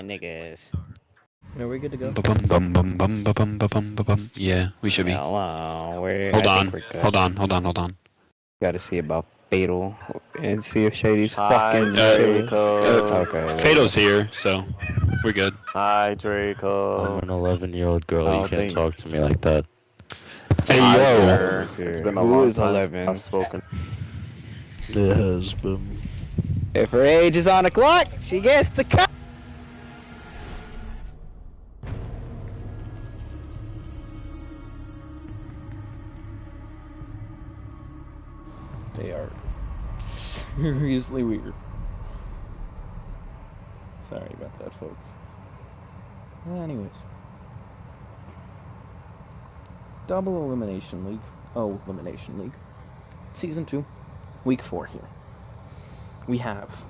niggas. Are we good to go? Yeah, we should be. Hello, Hold on. Gotta see about Fatal and see if Shady's Hi, fucking Draco. Okay. Fatal's here, so we're good. Hi, Draco. I'm an 11-year-old girl. I You don't can't think- talk to me like that. Hey, Hi, yo. sir. It's been a Who long is time 11? since I've spoken. It has been. If her age is on the clock, she gets the cut. They are seriously weird. Sorry about that, folks. Anyways. Double Elimination League. O-limination League. Season 2. Week 4 here. We have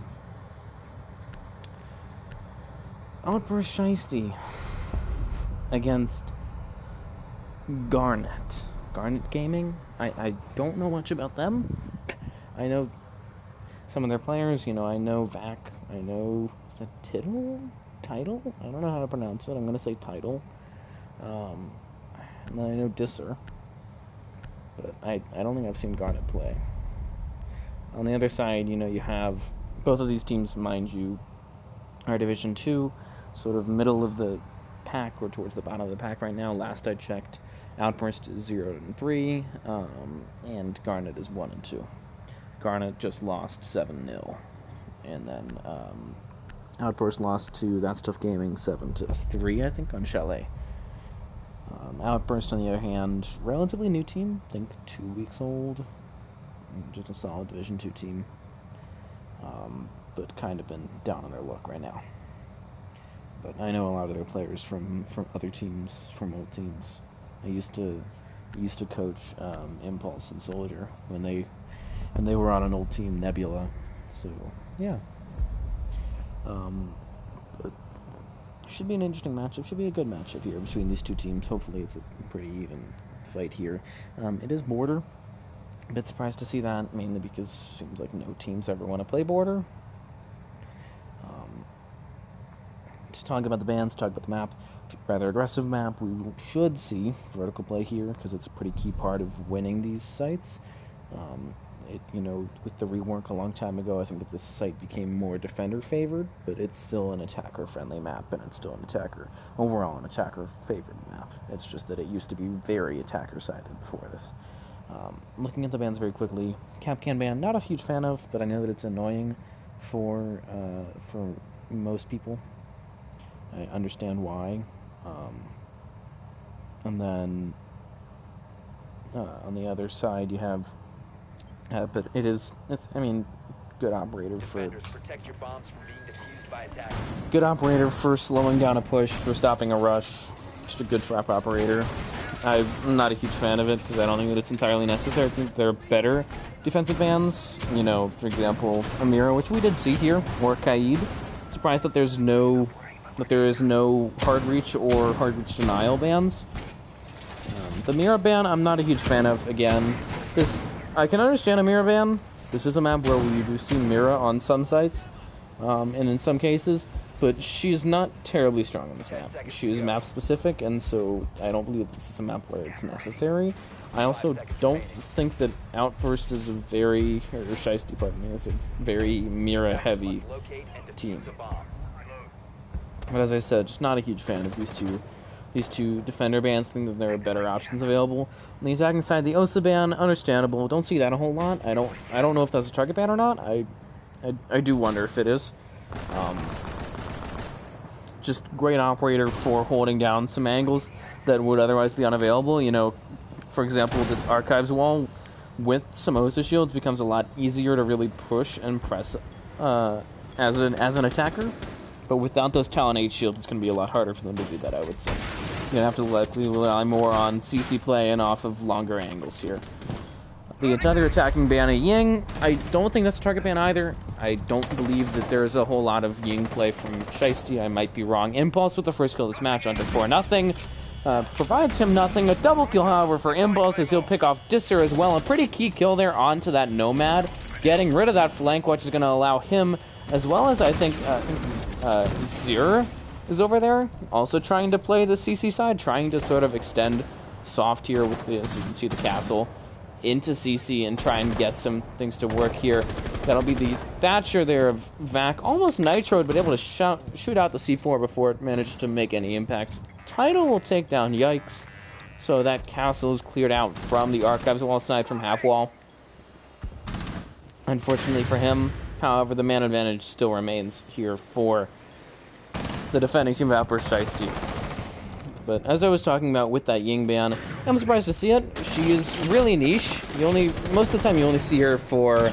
OutBurst Shiesty against Garnet. Garnet Gaming? I don't know much about them. I know some of their players, you know, I know Vac, I know, is that Title? I don't know how to pronounce it, I'm gonna say Title. And then I know Disser. But I don't think I've seen Garnet play. On the other side, you know, you have both of these teams, mind you, are Division 2, sort of middle of the pack, or towards the bottom of the pack right now. Last I checked, OutBurst is 0-3, and Garnet is 1-2. Garnet just lost 7-0, and then OutBurst lost to That Stuff Gaming 7-3, I think, on Chalet. OutBurst, on the other hand, relatively new team, I think 2 weeks old, just a solid Division 2 team, but kind of been down on their luck right now. But I know a lot of their players from other teams, from old teams. I used to coach Impulse and Soldier when they were on an old team, Nebula. So yeah. But it should be an interesting matchup. Should be a good matchup here between these two teams. Hopefully it's a pretty even fight here. It is border. A bit surprised to see that, mainly because it seems like no teams ever want to play border. To talk about the bans, talk about the map, rather aggressive map. We should see vertical play here because it's a pretty key part of winning these sites. You know, with the rework a long time ago, I think that this site became more defender favored, but it's still an attacker friendly map, and it's still an attacker favored map. It's just that it used to be very attacker sided before this. Looking at the bans very quickly, Capcan ban, not a huge fan of, but I know that it's annoying for most people. I understand why. And then on the other side you have but it's good operator for slowing down a push, for stopping a rush. Just a good trap operator. I'm not a huge fan of it because I don't think that it's entirely necessary. I think there are better defensive bans, you know, for example Amira, which we did see here, or Kaid. Surprised that there is no hard reach or hard reach denial bans. The Mira ban, I'm not a huge fan of. Again, I can understand a Mira ban. This is a map where we do see Mira on some sites, and in some cases, but she's not terribly strong on this map. She's map specific, and so I don't believe this is a map where it's necessary. I also don't think that OutBurst is is a very Mira heavy team. But as I said, just not a huge fan of these two defender bans. Think that there are better options available. On the attacking side, the Osa ban, understandable. Don't see that a whole lot. I don't know if that's a target ban or not. I do wonder if it is. Just great operator for holding down some angles that would otherwise be unavailable. You know, for example, this archives wall with some Osa shields becomes a lot easier to really push and press as an attacker. But without those Talon 8 shields, it's going to be a lot harder for them to do that, I would say. You're going to have to likely rely more on CC play and off of longer angles here. The other attacking ban of Ying, I don't think that's a target ban either. I don't believe that there's a whole lot of Ying play from Shiesty. I might be wrong. Impulse with the first kill of this match under 4-0. Provides him nothing. A double kill, however, for Impulse, as he'll pick off Disser as well. A pretty key kill there onto that Nomad. Getting rid of that flank, which is going to allow him, as well as I think Zir, is over there, also trying to play the CC side, trying to sort of extend soft here with the, as you can see, the castle into CC and try and get some things to work here. That'll be the Thatcher there of Vac, almost nitroed, but able to shoot out the C4 before it managed to make any impact. Tidal will take down Yikes, so that castle is cleared out from the Archives wall side from half wall. Unfortunately for him, however, the man advantage still remains here for the defending team of OutBurst Shiesty. But as I was talking about with that Ying ban, I'm surprised to see it. She is really niche. Most of the time you only see her for,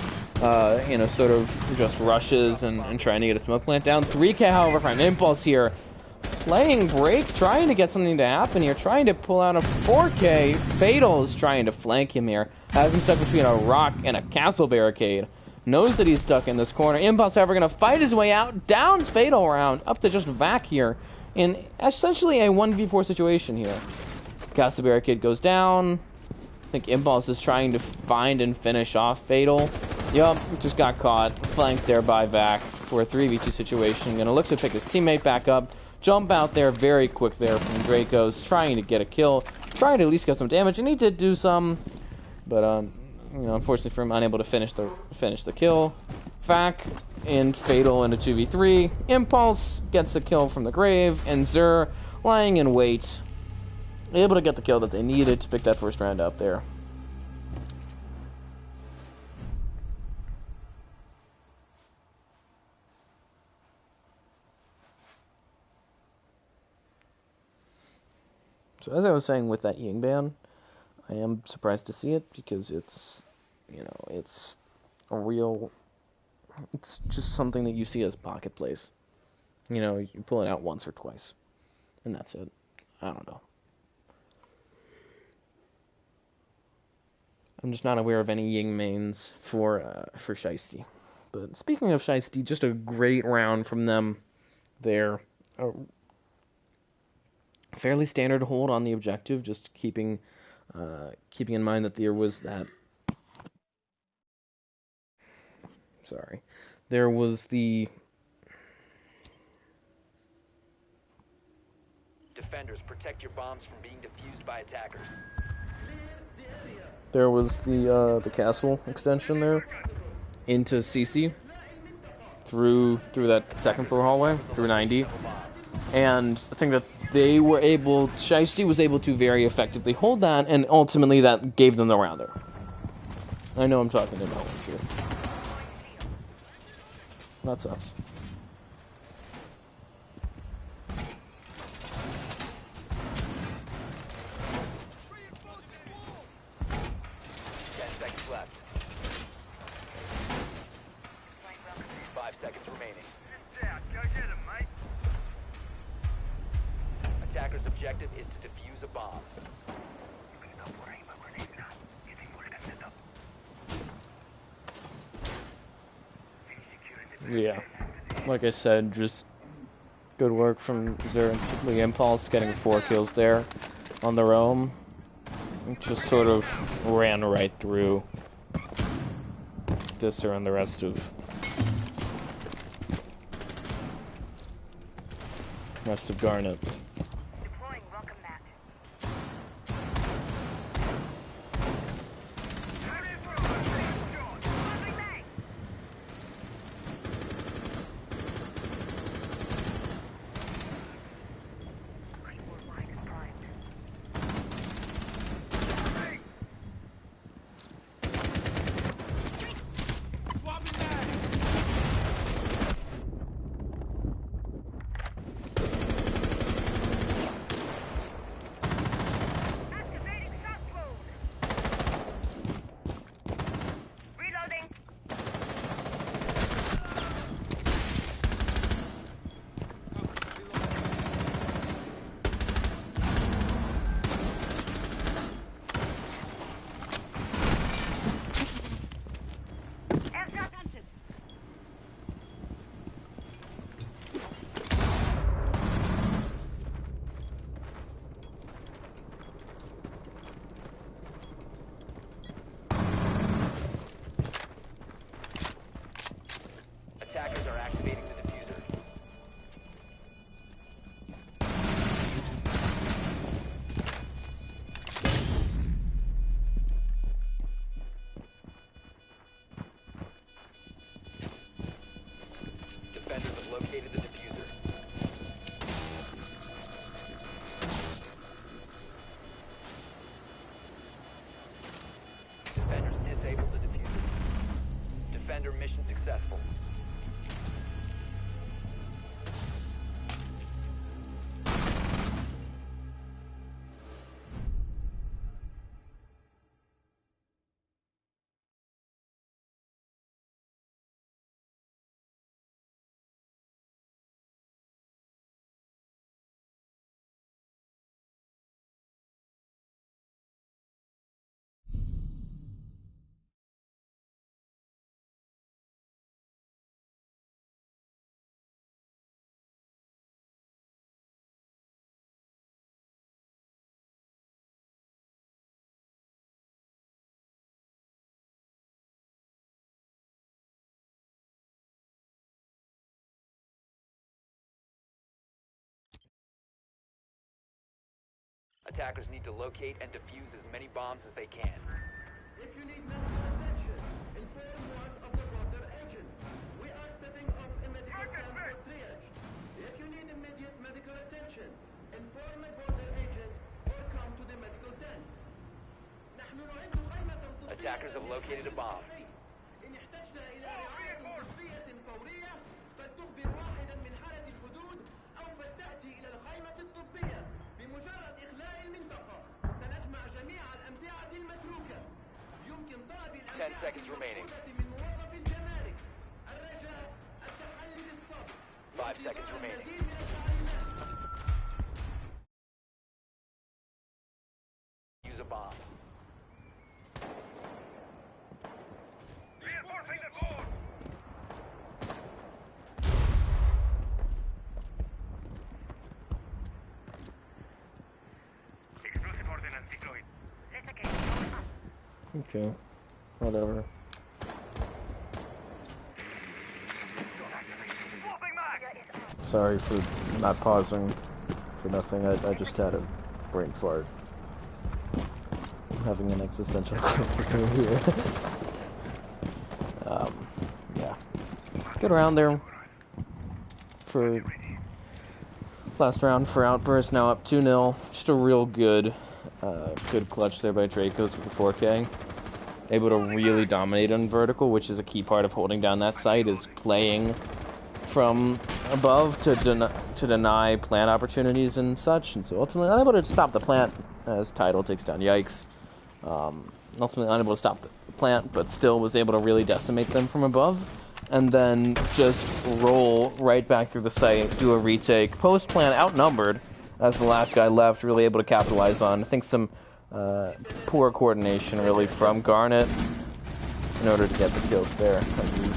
you know, sort of just rushes and trying to get a smoke plant down. 3K, however, from Impulse here. Playing break, trying to get something to happen here, trying to pull out a 4K. Fatal is trying to flank him here. Has him stuck between a rock and a castle barricade. Knows that he's stuck in this corner. Impulse, however, going to fight his way out. Downs Fatal around, up to just Vac here. In essentially a 1v4 situation here. Castle barricade goes down. I think Impulse is trying to find and finish off Fatal. Yup, just got caught. Flanked there by Vac for a 3v2 situation. Gonna look to pick his teammate back up. Jump out there very quick there from Draco's. Trying to get a kill. Trying to at least get some damage. And he did do some. But, you know, unfortunately for him, unable to finish the kill. Vac and Fatal in a 2v3. Impulse gets a kill from the grave. And Zur lying in wait. Able to get the kill that they needed to pick that first round up there. So as I was saying with that Ying ban, I am surprised to see it because it's, you know, it's a real, it's just something that you see as pocket plays. You know, you pull it out once or twice, and that's it. I don't know. I'm just not aware of any Ying mains for Shiesty. But speaking of Shiesty, just a great round from them there. A fairly standard hold on the objective, just keeping in mind that there was that. Sorry, there was the. Defenders, protect your bombs from being defused by attackers. There was the castle extension there into CC through that second floor hallway through 90, and I think that Shiesty was able to very effectively hold that, and ultimately that gave them the round there. I know I'm talking to no one here. That sucks. Attacker's objective is to defuse a bomb. Yeah, like I said, just good work from Zur and the Impulse, getting 4 kills there on their own. Just sort of ran right through Disser and the rest of Garnet. located the diffuser. Defenders disabled the diffuser. Defender mission successful. Attackers need to locate and defuse as many bombs as they can. If you need medical attention, inform one of the border agents. We are setting up a medical transport triage. If you need immediate medical attention, inform a border agent or come to the medical tent. نحن نعد قائمة طبية. Attackers have located a bomb. إن احتجنا إلى رعاية طبية فورية فلتخبر واحدا من حالة الحدود أو فلتأتي إلى الخيمة الطبية. بمجرد إخلاء المنطقة سنجمع جميع الأمتعة المتروكة. يمكن طلب 10 seconds remaining. من موظف الجمارك. الرجاء التحلي بالصبر. 5 seconds remaining. المزيد من التعليمات. Use a bomb. Reinforcing the board! Explosive ordnance deployed. Okay. Whatever. Swapping mag! Sorry for not pausing for nothing. I just had a brain fart. I'm having an existential crisis over here. Yeah. Good round there for last round for OutBurst. Now up 2-0. Just a real good clutch there by Dracos with the 4K. Able to really dominate on vertical, which is a key part of holding down that site, is playing from above to deny plant opportunities and such, and so ultimately unable to stop the plant as Tidal takes down Yikes. Ultimately unable to stop the plant, but still was able to really decimate them from above, and then just roll right back through the site, do a retake. Post-plant outnumbered as the last guy left, really able to capitalize on, I think, some poor coordination really from Garnet in order to get the kills there.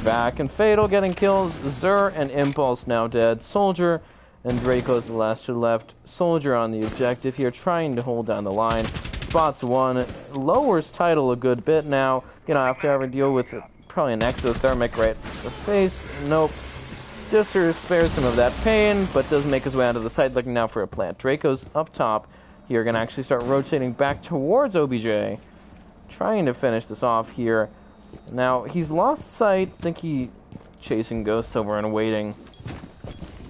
Back and Fatal getting kills. Zur and Impulse now dead. Soldier and Draco's the last two left. Soldier on the objective here, trying to hold down the line. Spots one, lowers Tidal a good bit now. Gonna have to have to deal with probably an exothermic right in the face. Nope. Disser spares some of that pain, but does make his way onto the side, looking now for a plant. Draco's up top here, gonna actually start rotating back towards OBJ, trying to finish this off here. Now, he's lost sight. I think he chasing ghosts over and waiting.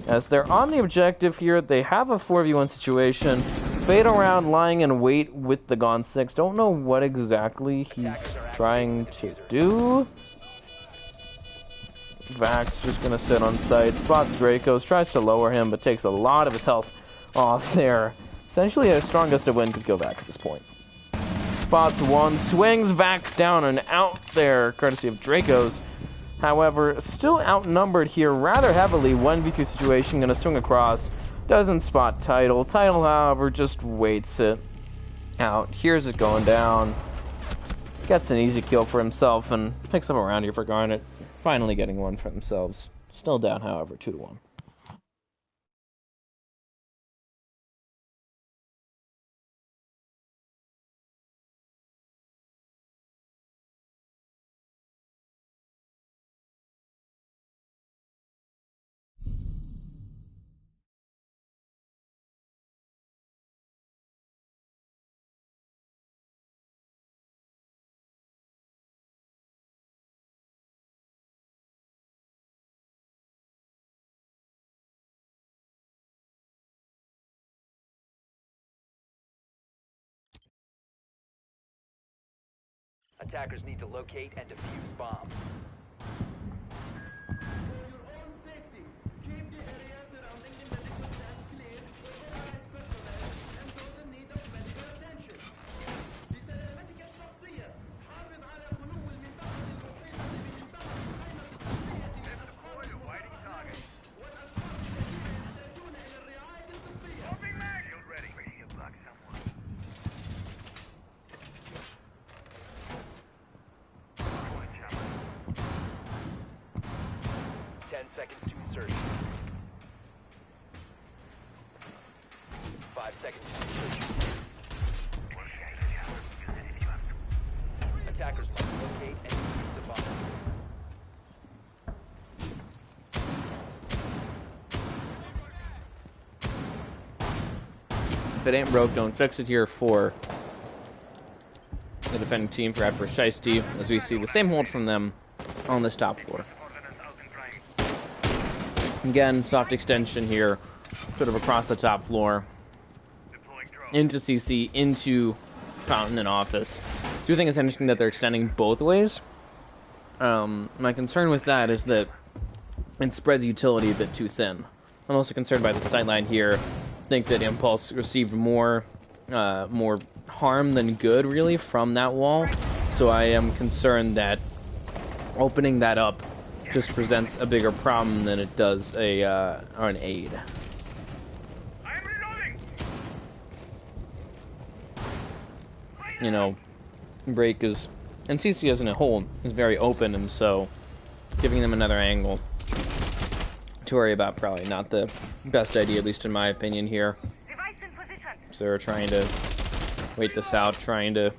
As they're on the objective here, they have a 4v1 situation. Fade around, lying in wait with the Gon 6. Don't know what exactly he's trying to do. Vax just gonna sit on site. Spots Dracos, tries to lower him, but takes a lot of his health off there. Essentially, a strongest of win could go back at this point. Spots one, swings Vax down and out there, courtesy of Dracos. However, still outnumbered here rather heavily. 1v2 situation, gonna swing across. Doesn't spot Tidal. Tidal, however, just waits it out. Here's it going down. Gets an easy kill for himself and picks up a round here for Garnet. Finally getting one for themselves. Still down, however, 2-1. Attackers need to locate and defuse bombs. For your own safety, keep the area surrounding the medical stand clear for authorized personnel and those in need of medical attention. بسلامتك الشخصية، حافظ على خلو المنطقة المحيطة بمنطقة القائمة الصحية للأشخاص المتأخرين والأشخاص الذين يحتاجون إلى الرعاية الطبية. Moving mag! Shield ready. Ready to block someone. 10 seconds to insertion. 5 seconds to insertion. Attackers must locate and defuse the bomb. If it ain't broke, don't fix it here for the defending team for OutBurst Shiesty, as we see the same hold from them on this top floor. Ordnance out in frame. Again, soft extension here, sort of across the top floor, Deploying drone. into CC, into Fountain and Office. I do think it's interesting that they're extending both ways. My concern with that is that it spreads utility a bit too thin. I'm also concerned by the sightline here. I think that Impulse received more harm than good, really, from that wall. So I am concerned that opening that up just presents a bigger problem than it does an aid. I'm reloading. You know, break is, and CC as in a whole is very open, and so giving them another angle to worry about probably not the best idea, at least in my opinion here. Device in position. So they're trying to wait this out, trying to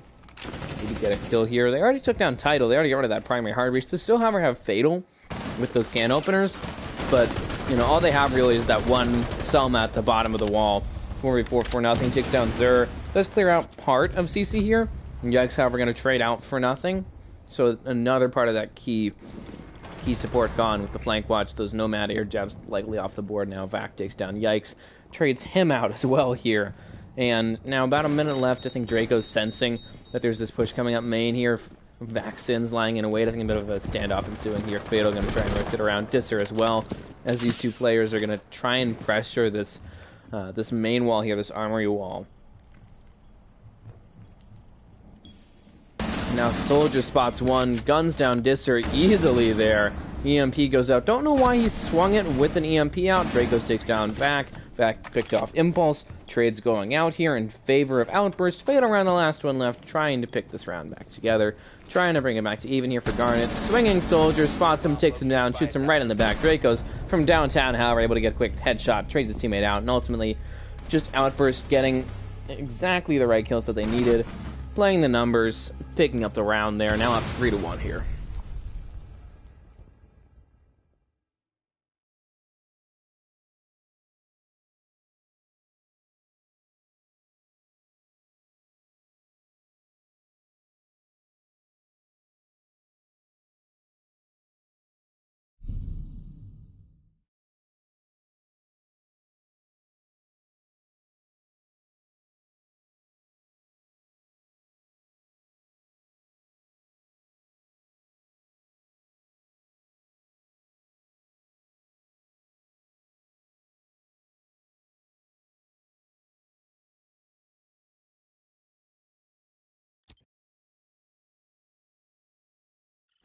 maybe get a kill here. They already took down Tidal. They already got rid of that primary hard breach. They still have Fatal with those can openers, but you know, all they have really is that one Selma at the bottom of the wall. 4v4 for nothing, takes down Zur. Does clear out part of CC here. And Yikes, however, going to trade out for nothing. So another part of that key support gone with the flank watch. Those Nomad air jabs likely off the board now. Vac takes down Yikes, trades him out as well here. And now about a minute left. I think Draco's sensing that there's this push coming up main here. Vaccin's lying in a wait. I think a bit of a standoff ensuing here. Fatal going to try and rotate around Disser as well, as these two players are going to try and pressure this this main wall here, this armory wall. Now Soldier spots one, guns down Disser easily there. EMP goes out. Don't know why he swung it with an EMP out. Dracos takes down Vac. Vac picked off Impulse. Trades going out here in favor of OutBurst. Fatal around the last one left, trying to pick this round back together. Trying to bring it back to even here for Garnet. Swinging Soldier, spots him, takes him down, shoots him right in the back. Dracos from downtown, however, able to get a quick headshot, trades his teammate out, and ultimately just OutBurst getting exactly the right kills that they needed. Playing the numbers, picking up the round there, now up 3-1 here.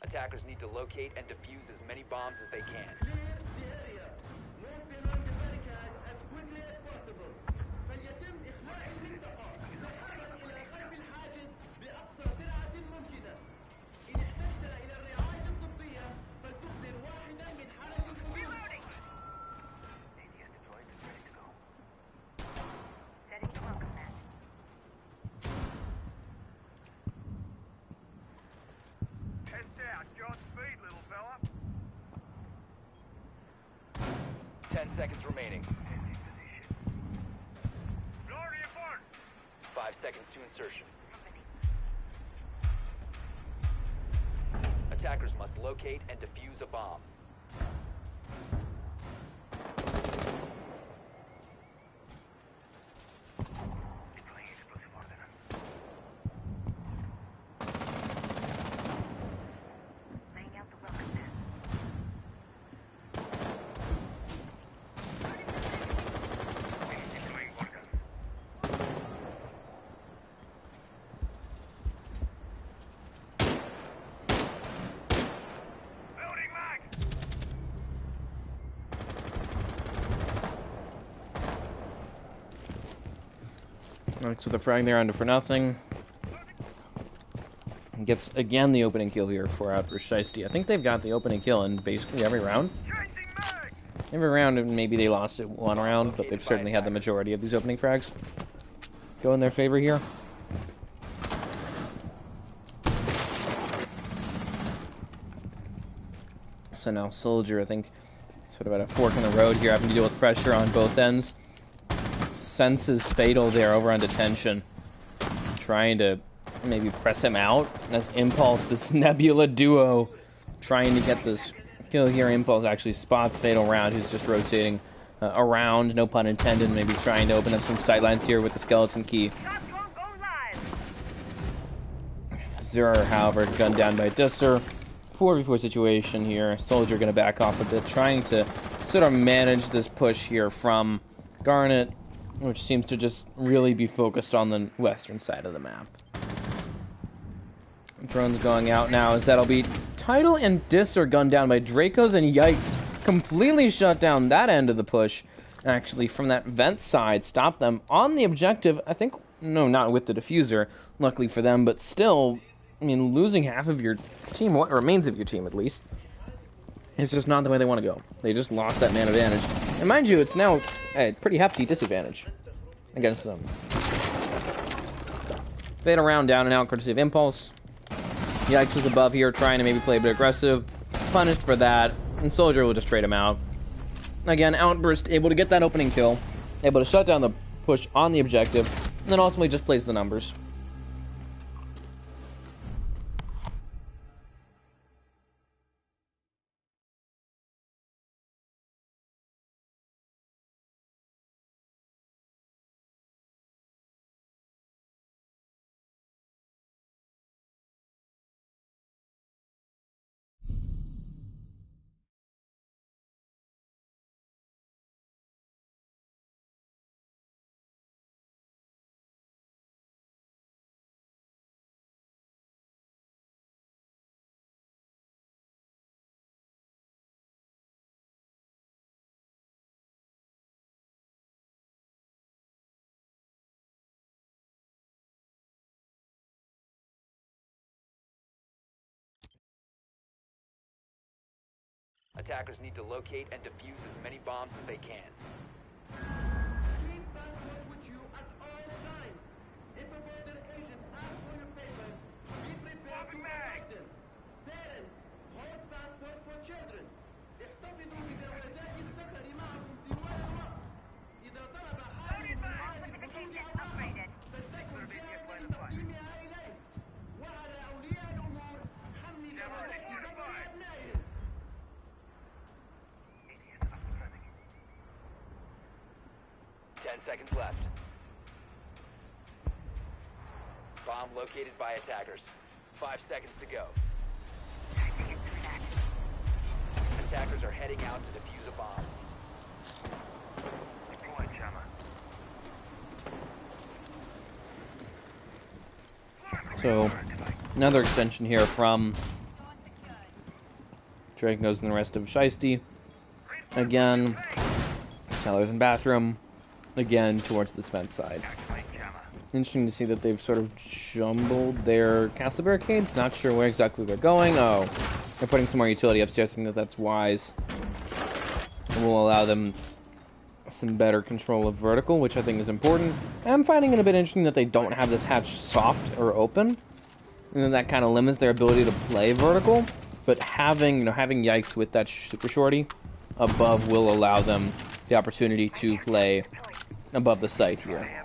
Attackers need to locate and defuse as many bombs as they can. Clear the area. Move behind the barricade as quickly as possible. فليتم إخلاء المنطقة. تحرك إلى خلف الحاجز بأقصى سرعة ممكنة. إن احتجت إلى الرعاية الطبية فلتحضر واحدا من حرس الحدود. Setting the welcome mat. Heads down. Godspeed, little fella. 10 seconds remaining. Glory aboard. 5 seconds to insertion. Attackers must locate and defuse a bomb. Deploying explosive ordnance. Looks with a frag there under for nothing. Gets again the opening kill here for OutBurst Shiesty. I think they've got the opening kill in basically every round. Every round, and maybe they lost it one round, but they've certainly had the majority of these opening frags go in their favor here. So now Soldier, I think, sort of at a fork in the road here, having to deal with pressure on both ends. Senses Fatal there over on detention, trying to maybe press him out. As Impulse, this Nebula duo, trying to get this kill here. Impulse actually spots Fatal Round, who's just rotating around, no pun intended, maybe trying to open up some sightlines here with the skeleton key. Zero, however, gunned down by Disser. 4v4 situation here. Soldier going to back off a bit, trying to sort of manage this push here from Garnet, which seems to just really be focused on the western side of the map. Drone's going out now, as that'll be Tidal and Dis are gunned down by Dracos, and Yikes completely shut down that end of the push. Actually, from that vent side, stopped them on the objective. I think, no, not with the diffuser, luckily for them, but still, I mean, losing half of your team, what remains of your team at least, is just not the way they want to go. They just lost that man advantage. And mind you, it's now a pretty hefty disadvantage against them. Fatal Round down and out, courtesy of Impulse. Yikes is above here, trying to maybe play a bit aggressive. Punished for that, and Soldier will just trade him out. Again, OutBurst able to get that opening kill, able to shut down the push on the objective, and then ultimately just plays the numbers. Attackers need to locate and defuse as many bombs as they can. Keep passport with you at all times. If a border agent asks for your papers, be prepared to provide them. Parents, hold passport for children. احتفظوا بجوازات السفر معكم في وقت الوقت. إذا طلب حامل من هذه الخطوط أوراقا فلتكن جاهزا لتقديمها إليه. وعلى أولياء الأمور حمل جوازات سفر أبنائهم. 10 seconds left. Bomb located by attackers. 5 seconds to go. Attackers are heading out to defuse a bomb. So, another extension here from Dracos and the rest of Shiesty. Again, cellars and bathroom. Again, towards the fence side. Interesting to see that they've sort of jumbled their castle barricades. Not sure where exactly they're going. Oh, they're putting some more utility upstairs. I think that that's wise. And will allow them some better control of vertical, which I think is important. I'm finding it a bit interesting that they don't have this hatch soft or open. And then that kind of limits their ability to play vertical. But having, having Yikes with that super shorty above will allow them the opportunity to play above the site here.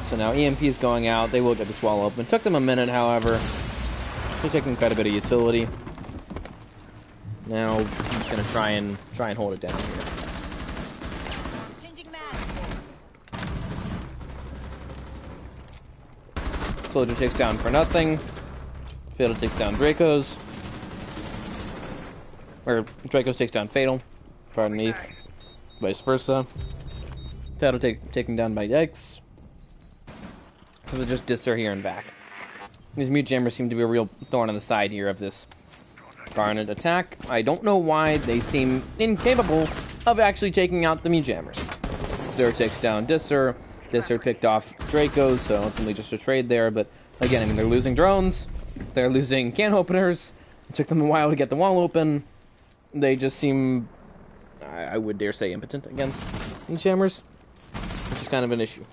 So now EMP is going out. They will get this wall open. Took them a minute, however. They're taking quite a bit of utility. Now I'm just gonna try and hold it down here. Soldier takes down for nothing. Fatal takes down Dracos. Or Dracos takes down Fatal. Pardon me. Vice versa. Fatal taken down by Yikes. So they're just Disser here and back. These mute jammers seem to be a real thorn on the side here of this Garnet attack. I don't know why they seem incapable of actually taking out the mute jammers. Zero takes down Disser. Disser picked off Draco, so ultimately just a trade there. But again, I mean, they're losing drones. They're losing can openers. It took them a while to get the wall open. They just seem, I would dare say, impotent against Enjammers, which is kind of an issue.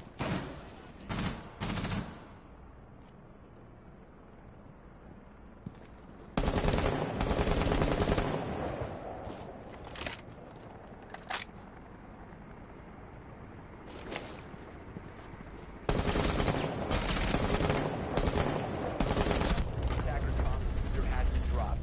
Attacker's bomb diffuser has been dropped.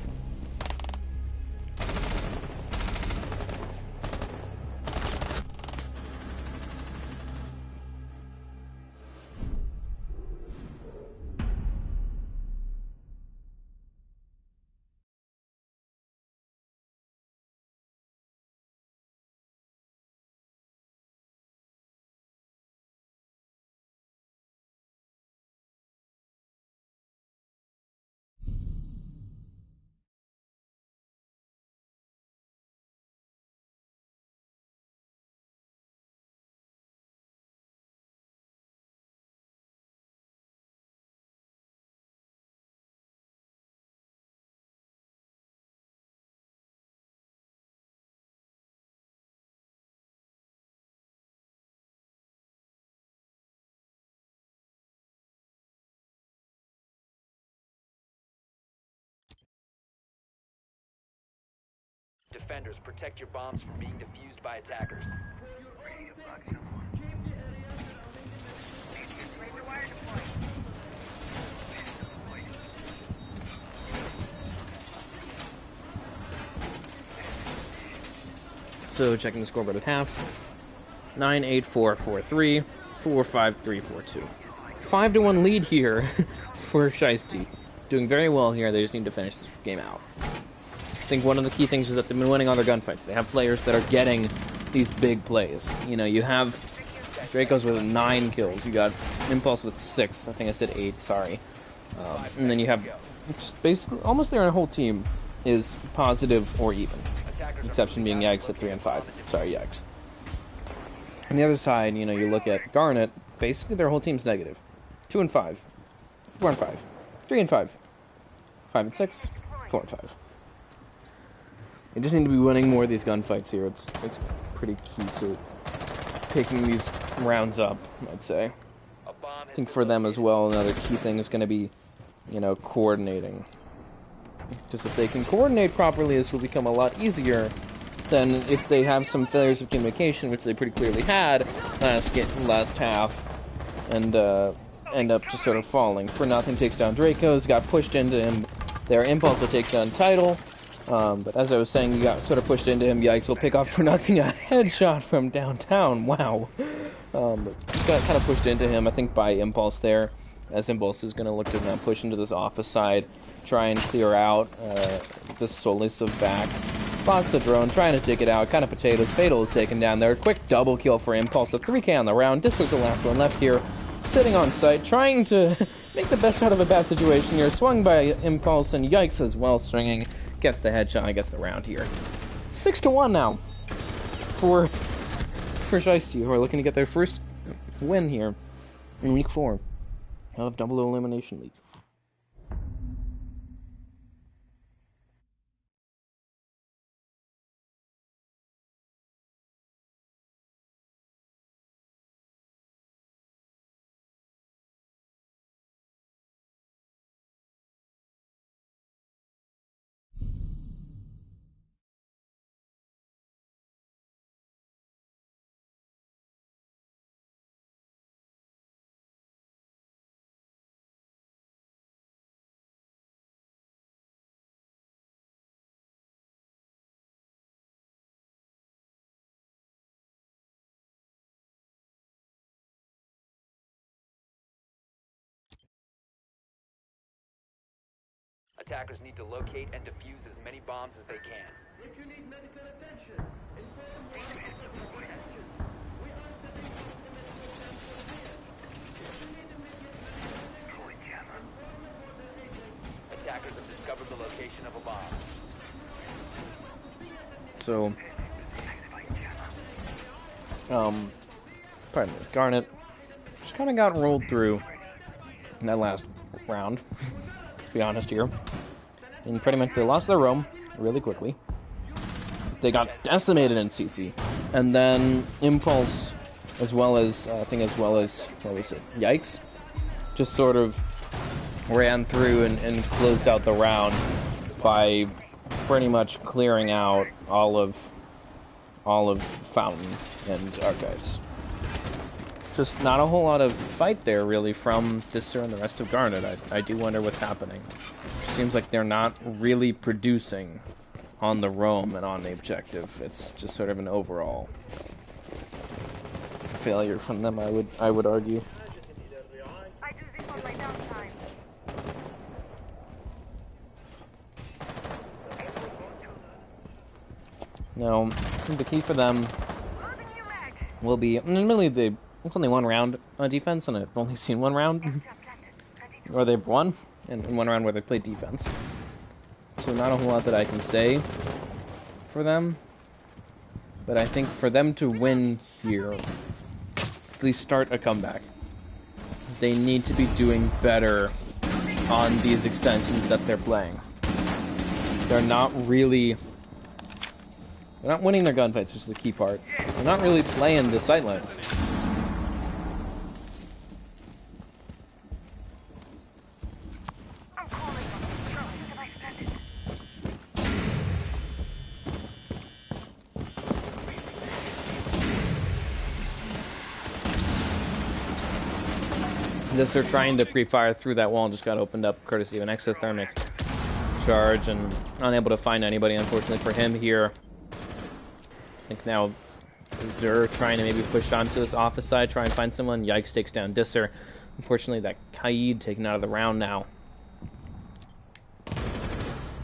Defenders, protect your bombs from being defused by attackers. So checking the scoreboard at half. 9-8-4-4-3, 4-5-3-4-2. 5-1 lead here for Shiesty. Doing very well here. They just need to finish this game out. I think one of the key things is that they've been winning all their gunfights. They have players that are getting these big plays. You know, you have Draco's with 9 kills. You got Impulse with 6. I think I said 8. Sorry. And then you have just basically almost their whole team is positive or even. The exception being Yikes at 3 and 5. Sorry, Yikes. On the other side, you know, you look at Garnet. Basically, their whole team's negative. 2 and 5, 4 and 5, 3 and 5, 5 and 6, 4 and 5. They just need to be winning more of these gunfights here. It's pretty key to picking these rounds up, I'd say. I think for them as well, another key thing is going to be, you know, coordinating. Because if they can coordinate properly, this will become a lot easier than if they have some failures of communication, which they pretty clearly had last half, and end up just sort of falling. For Nothing takes down Draco's, got pushed into him. Their Impulse will take down Tidal. But as I was saying, you got sort of pushed into him. Yikes will pick off For Nothing a headshot from downtown. Wow. But got kind of pushed into him, I think, by Impulse there. As Impulse is going to look to now push into this office side, try and clear out the Solace of back. Spots the drone, trying to take it out. Kind of potatoes. Fatal is taken down there. Quick double kill for Impulse. A 3K on the round. This was the last one left here. Sitting on site, trying to make the best out of a bad situation here. Swung by Impulse, and Yikes as well, stringing. Gets the headshot, I guess the round here. 6-1 now for Shiesty, who are looking to get their first win here in Week 4 of Double O-Elimination League. Attackers need to locate and defuse as many bombs as they can. If you need medical attention, inform one of the border agents. We are setting up a medical transport here. If you need immediate medical attention, inform the border agent. Attackers have discovered the location of a bomb. So, pardon me, Garnet just kind of got rolled through in that last round. Let's be honest here. And pretty much they lost their roam really quickly. They got decimated in CC. And then Impulse, as well as, what was it, Yikes, just sort of ran through and closed out the round by pretty much clearing out all of Fountain and Archives. Just not a whole lot of fight there, really, from Disser and the rest of Garnet. I do wonder what's happening. It seems like they're not really producing on the roam and on the objective. It's just sort of an overall failure from them, I would argue. I do this on my downtime. Now, I think the key for them will be, admittedly, it's only one round on defense, and I've only seen one round, or they've won, and one round where they played defense. So not a whole lot that I can say for them, but I think for them to win here, at least start a comeback, they need to be doing better on these extensions that they're playing. They're not really... They're not winning their gunfights, which is the key part. They're not really playing the sightlines. This they're trying to pre-fire through that wall and just got opened up courtesy of an exothermic charge and unable to find anybody, unfortunately for him here. I think now Zur trying to maybe push onto this office side, try and find someone. Yikes takes down Disser. Unfortunately, that Kaid taken out of the round now.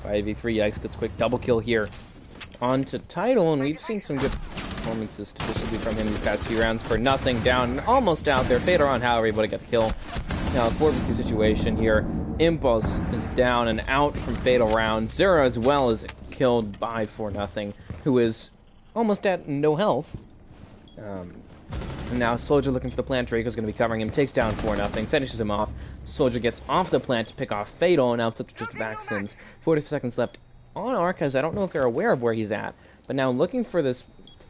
5v3, Yikes gets a quick double kill here. On to Tidal, and we've seen some good performances statistically from him these past few rounds. For nothing, down and almost out there. Faderon, however, able to get the kill. Now, a 4v2 situation here. Impulse is down and out from Fatal round. Zura as well is killed by For Nothing, who is almost at no health. And now Soldier looking for the plant. Draco's going to be covering him. Takes down For Nothing. Finishes him off. Soldier gets off the plant to pick off Fatal. And now flips to vaccines. 40 seconds left on Archives. I don't know if they're aware of where he's at. But now looking for this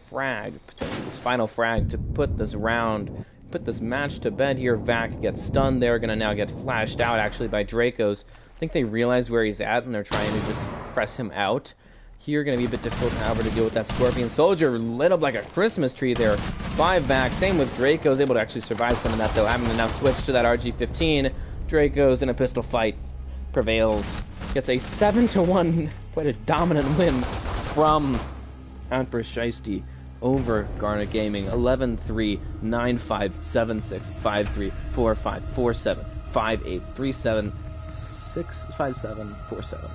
frag, potentially this final frag, to put this round, put this match to bed here. Vac gets stunned. They're going to now get flashed out, actually, by Dracos. I think they realize where he's at, and they're trying to just press him out. Here, going to be a bit difficult, however, to deal with that Scorpion. Soldier lit up like a Christmas tree there by Vac. Same with Dracos, able to actually survive some of that, though, having to now switch to that RG-15. Dracos in a pistol fight prevails. Gets a 7-1, quite a dominant win from OutBurst Shiesty over Garnet Gaming. 11-3, 9-5, 7-6, 5-3, 4-5, 4-7, 5-8, 3-7, 6-5-7, 4-7.